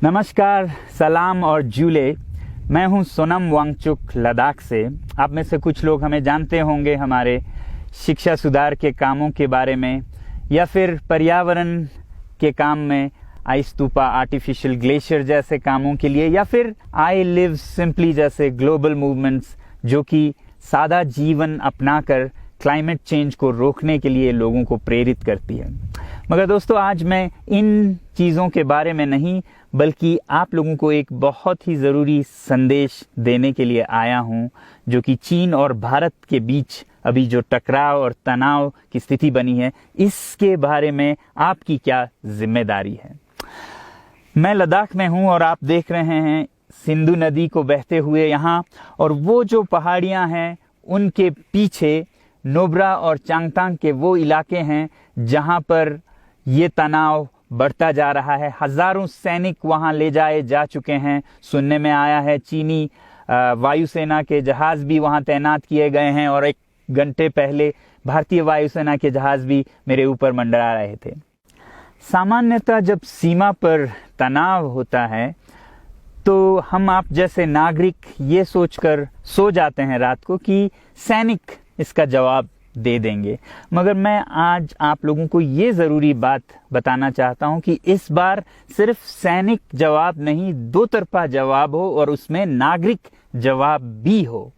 नमस्कार, सलाम और जूले। मैं हूं सोनम वांगचुक लद्दाख से। आप में से कुछ लोग हमें जानते होंगे हमारे शिक्षा सुधार के कामों के बारे में, या फिर पर्यावरण के काम में आइस स्तूपा, आर्टिफिशियल ग्लेशियर जैसे कामों के लिए, या फिर आई लिव सिंपली जैसे ग्लोबल मूवमेंट्स जो कि सादा जीवन अपनाकर क्लाइमेट चेंज को रोकने के लिए लोगों को प्रेरित करती है। मगर दोस्तों, आज मैं इन चीज़ों के बारे में नहीं बल्कि आप लोगों को एक बहुत ही ज़रूरी संदेश देने के लिए आया हूं, जो कि चीन और भारत के बीच अभी जो टकराव और तनाव की स्थिति बनी है, इसके बारे में आपकी क्या जिम्मेदारी है। मैं लद्दाख में हूं और आप देख रहे हैं सिंधु नदी को बहते हुए यहाँ, और वो जो पहाड़ियाँ हैं उनके पीछे नुब्रा और चांगथांग के वो इलाके हैं जहाँ पर ये तनाव बढ़ता जा रहा है। हजारों सैनिक वहाँ ले जाए जा चुके हैं। सुनने में आया है चीनी वायुसेना के जहाज भी वहाँ तैनात किए गए हैं, और 1 घंटे पहले भारतीय वायुसेना के जहाज भी मेरे ऊपर मंडरा रहे थे। सामान्यतः जब सीमा पर तनाव होता है तो हम आप जैसे नागरिक ये सोचकर सो जाते हैं रात को कि सैनिक इसका जवाब दे देंगे। मगर मैं आज आप लोगों को ये ज़रूरी बात बताना चाहता हूं कि इस बार सिर्फ सैनिक जवाब नहीं, दो तरफा जवाब हो और उसमें नागरिक जवाब भी हो।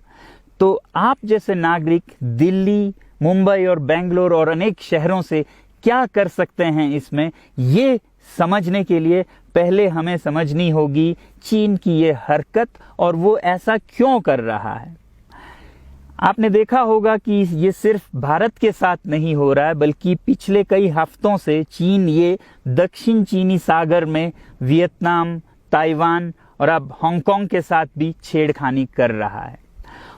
तो आप जैसे नागरिक दिल्ली, मुंबई और बेंगलोर और अनेक शहरों से क्या कर सकते हैं इसमें, ये समझने के लिए पहले हमें समझनी होगी चीन की ये हरकत और वो ऐसा क्यों कर रहा है। आपने देखा होगा कि ये सिर्फ भारत के साथ नहीं हो रहा है, बल्कि पिछले कई हफ्तों से चीन ये दक्षिण चीनी सागर में वियतनाम, ताइवान और अब हांगकांग के साथ भी छेड़खानी कर रहा है।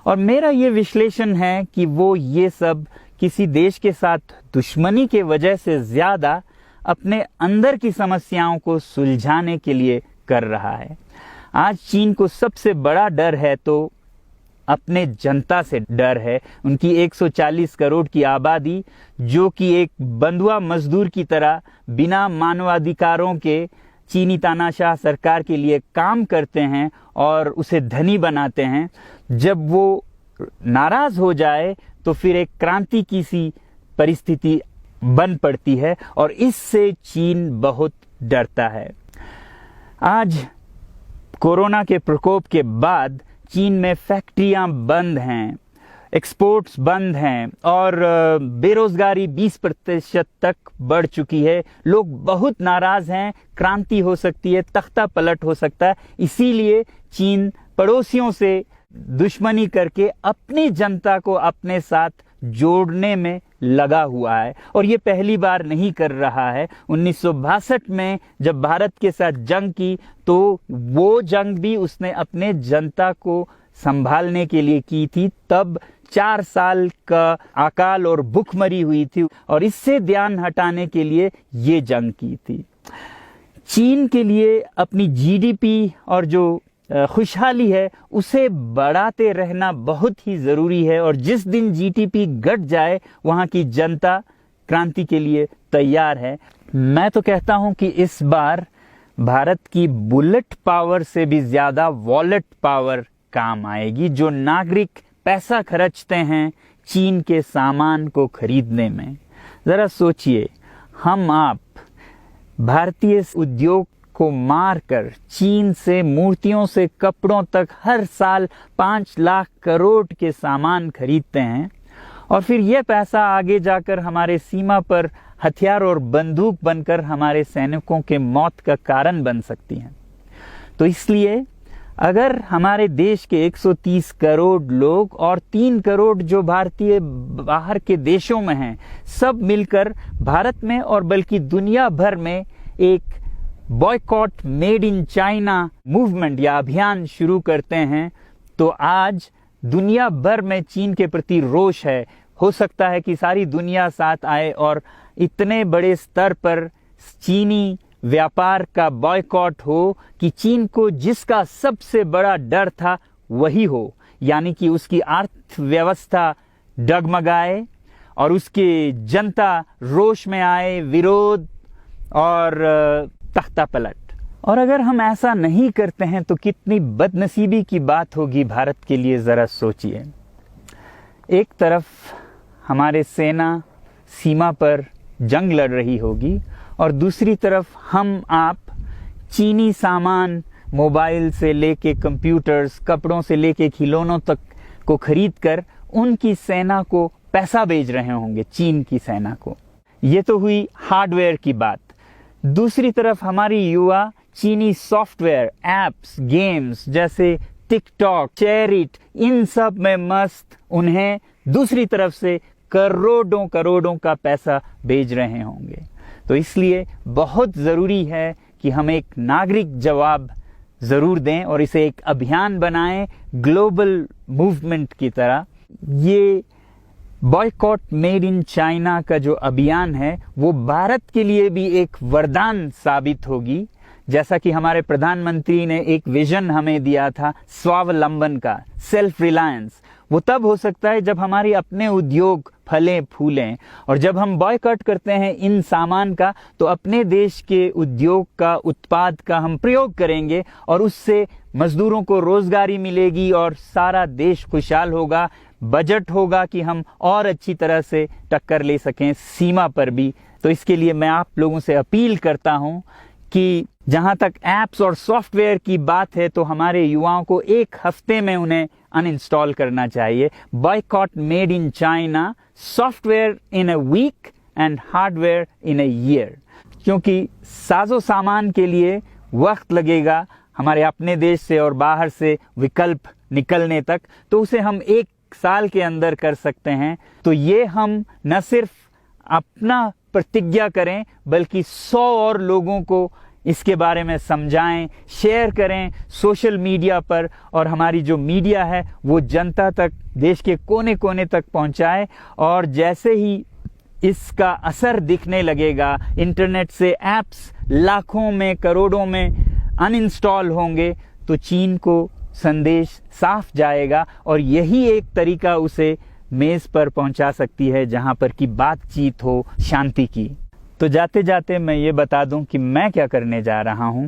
और मेरा ये विश्लेषण है कि वो ये सब किसी देश के साथ दुश्मनी के वजह से ज्यादा अपने अंदर की समस्याओं को सुलझाने के लिए कर रहा है। आज चीन को सबसे बड़ा डर है तो अपने जनता से डर है। उनकी 140 करोड़ की आबादी, जो कि एक बंधुआ मजदूर की तरह बिना मानवाधिकारों के चीनी तानाशाह सरकार के लिए काम करते हैं और उसे धनी बनाते हैं। जब वो नाराज हो जाए तो फिर एक क्रांति की सी परिस्थिति बन पड़ती है, और इससे चीन बहुत डरता है। आज कोरोना के प्रकोप के बाद चीन में फैक्ट्रियां बंद हैं, एक्सपोर्ट्स बंद हैं और बेरोजगारी 20% तक बढ़ चुकी है। लोग बहुत नाराज हैं, क्रांति हो सकती है, तख्ता पलट हो सकता है। इसीलिए चीन पड़ोसियों से दुश्मनी करके अपनी जनता को अपने साथ जोड़ने में लगा हुआ है, और ये पहली बार नहीं कर रहा है। 1962 में जब भारत के साथ जंग की तो वो जंग भी उसने अपने जनता को संभालने के लिए की थी। तब 4 साल का अकाल और भूखमरी हुई थी, और इससे ध्यान हटाने के लिए ये जंग की थी। चीन के लिए अपनी जीडीपी और जो खुशहाली है उसे बढ़ाते रहना बहुत ही ज़रूरी है, और जिस दिन जीडीपी घट जाए वहाँ की जनता क्रांति के लिए तैयार है। मैं तो कहता हूँ कि इस बार भारत की बुलेट पावर से भी ज़्यादा वॉलेट पावर काम आएगी। जो नागरिक पैसा खर्चते हैं चीन के सामान को खरीदने में, ज़रा सोचिए, हम आप भारतीय उद्योग को मारकर चीन से मूर्तियों से कपड़ों तक हर साल 5 लाख करोड़ के सामान खरीदते हैं, और फिर यह पैसा आगे जाकर हमारे सीमा पर हथियार और बंदूक बनकर हमारे सैनिकों के मौत का कारण बन सकती हैं। तो इसलिए अगर हमारे देश के 130 करोड़ लोग और 3 करोड़ जो भारतीय बाहर के देशों में हैं, सब मिलकर भारत में और बल्कि दुनिया भर में एक boycott made in China movement या अभियान शुरू करते हैं, तो आज दुनिया भर में चीन के प्रति रोष है। हो सकता है कि सारी दुनिया साथ आए और इतने बड़े स्तर पर चीनी व्यापार का बॉयकॉट हो कि चीन को जिसका सबसे बड़ा डर था वही हो, यानी कि उसकी अर्थव्यवस्था डगमगाए और उसकी जनता रोष में आए, विरोध और तख्ता पलट। और अगर हम ऐसा नहीं करते हैं तो कितनी बदनसीबी की बात होगी भारत के लिए, ज़रा सोचिए। एक तरफ हमारे सेना सीमा पर जंग लड़ रही होगी और दूसरी तरफ हम आप चीनी सामान, मोबाइल से लेके कंप्यूटर्स, कपड़ों से लेके खिलौनों तक को खरीद कर उनकी सेना को पैसा भेज रहे होंगे, चीन की सेना को। ये तो हुई हार्डवेयर की बात। दूसरी तरफ हमारी युवा चीनी सॉफ्टवेयर, एप्स, गेम्स जैसे टिकटॉक, शेयरिट, इन सब में मस्त, उन्हें दूसरी तरफ से करोड़ों करोड़ों का पैसा भेज रहे होंगे। तो इसलिए बहुत ज़रूरी है कि हम एक नागरिक जवाब ज़रूर दें और इसे एक अभियान बनाएं, ग्लोबल मूवमेंट की तरह। ये बॉयकॉट मेड इन चाइना का जो अभियान है वो भारत के लिए भी एक वरदान साबित होगी। जैसा कि हमारे प्रधानमंत्री ने एक विजन हमें दिया था स्वावलंबन का, सेल्फ रिलायंस, वो तब हो सकता है जब हमारे अपने उद्योग फलें फूलें। और जब हम बॉयकॉट करते हैं इन सामान का तो अपने देश के उद्योग का, उत्पाद का हम प्रयोग करेंगे और उससे मजदूरों को रोजगारी मिलेगी और सारा देश खुशहाल होगा। बजट होगा कि हम और अच्छी तरह से टक्कर ले सकें सीमा पर भी। तो इसके लिए मैं आप लोगों से अपील करता हूं कि जहां तक ऐप्स और सॉफ्टवेयर की बात है तो हमारे युवाओं को एक हफ्ते में उन्हें अनइंस्टॉल करना चाहिए। Boycott made in China, software in a week and hardware in a year. क्योंकि साजो सामान के लिए वक्त लगेगा हमारे अपने देश से और बाहर से विकल्प निकलने तक, तो उसे हम 1 साल के अंदर कर सकते हैं। तो ये हम न सिर्फ अपना प्रतिज्ञा करें बल्कि 100 और लोगों को इसके बारे में समझाएं, शेयर करें सोशल मीडिया पर, और हमारी जो मीडिया है वो जनता तक, देश के कोने कोने तक पहुंचाए। और जैसे ही इसका असर दिखने लगेगा, इंटरनेट से ऐप्स लाखों में, करोड़ों में अनइंस्टॉल होंगे, तो चीन को संदेश साफ जाएगा और यही एक तरीका उसे मेज पर पहुंचा सकती है जहां पर की बातचीत हो शांति की। तो जाते जाते मैं ये बता दूं कि मैं क्या करने जा रहा हूं।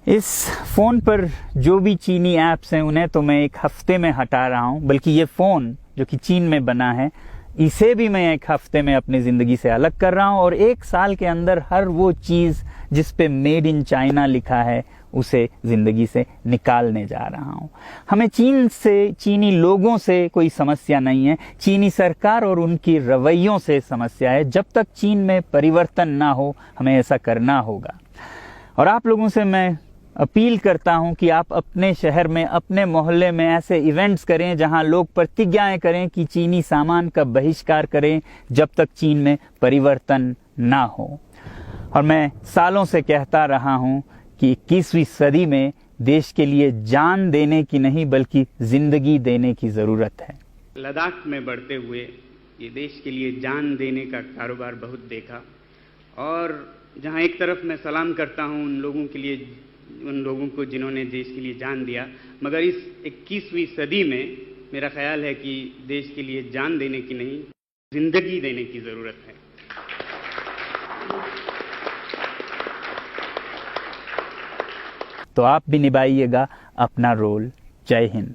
इस फ़ोन पर जो भी चीनी ऐप्स हैं उन्हें तो मैं 1 हफ्ते में हटा रहा हूं, बल्कि ये फ़ोन जो कि चीन में बना है इसे भी मैं 1 हफ्ते में अपनी ज़िंदगी से अलग कर रहा हूं। और 1 साल के अंदर हर वो चीज़ जिस पे मेड इन चाइना लिखा है उसे ज़िंदगी से निकालने जा रहा हूं। हमें चीन से, चीनी लोगों से कोई समस्या नहीं है, चीनी सरकार और उनकी रवैयों से समस्या है। जब तक चीन में परिवर्तन ना हो हमें ऐसा करना होगा। और आप लोगों से मैं अपील करता हूं कि आप अपने शहर में, अपने मोहल्ले में ऐसे इवेंट्स करें जहां लोग प्रतिज्ञाएं करें कि चीनी सामान का बहिष्कार करें जब तक चीन में परिवर्तन ना हो। और मैं सालों से कहता रहा हूं कि 21वीं सदी में देश के लिए जान देने की नहीं बल्कि जिंदगी देने की ज़रूरत है। लद्दाख में बढ़ते हुए ये देश के लिए जान देने का कारोबार बहुत देखा, और जहां एक तरफ मैं सलाम करता हूं उन लोगों के लिए, उन लोगों को जिन्होंने देश के लिए जान दिया, मगर इस 21वीं सदी में मेरा ख्याल है कि देश के लिए जान देने की नहीं, जिंदगी देने की ज़रूरत है। तो आप भी निभाइएगा अपना रोल। जय हिंद।